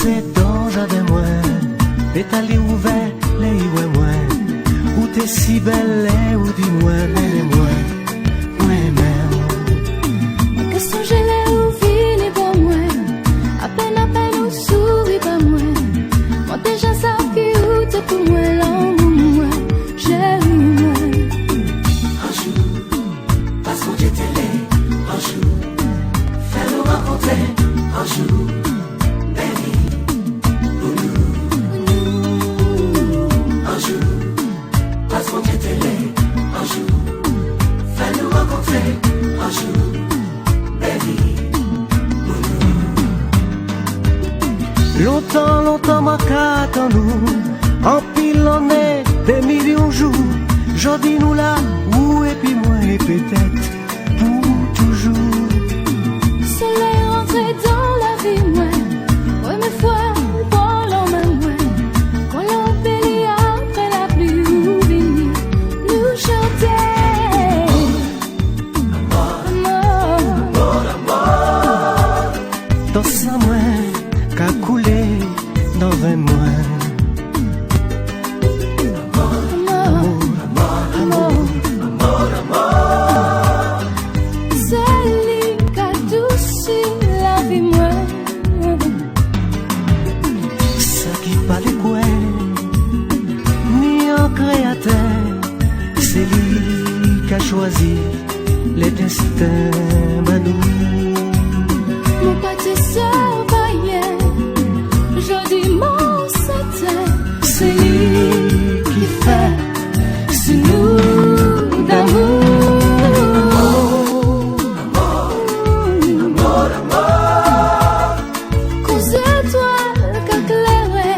c'est dans jardin moi, pétali ouvert, les ouais moi, où t'es si belle, ou dis-moi, moi, ouais même. Que songe les ou vini pour moi, à peine ou souris pas moi, moi déjà ça qui ou t'es pour moi, l'amour moi, chérie moi. Un jour, parce qu'on était là, un jour, fais-nous rencontrer, un jour. Longtemps, longtemps, ma carte en nous, en pile on est des millions de jours. J'en nous là, où et puis moi, et peut-être pour toujours. Soleil rentré dans la vie, moi, ouais, mes fois, bon, l'homme, moi, quand l'on bénit après la pluie, ou béni, nous chanter. Dans sa main, qu'a coulé dans 20 mois. C'est lui qui a douci la vie, moi. Ça qui parle quoi, ni un créateur, c'est lui qui a choisi les destins, Manou. Mon pâté surveillé, je dis mon c'était, c'est lui qui fait ce nous d'amour. Cause étoile qu'a éclairé,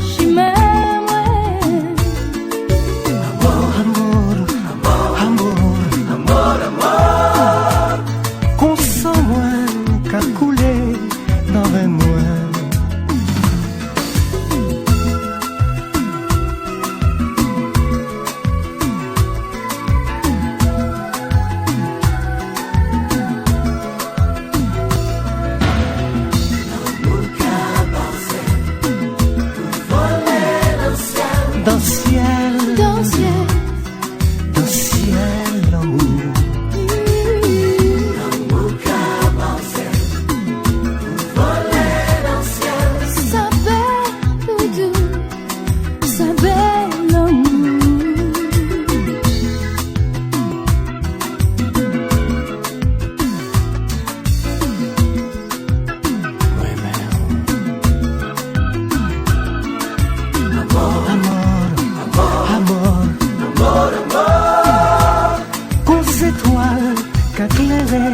j'y m'aime. Amor, amor, amor, console-moi qu'a coulé dans 20 mois. Dans le ciel, Dans le ciel, dans le ciel, l'amour. L'amour qu'a avancé, voler dans le ciel. sa belle doudou, sa belle amour. Ouais, mais amor, amor, amor, amor, qu'on s'étoile qu'a clairé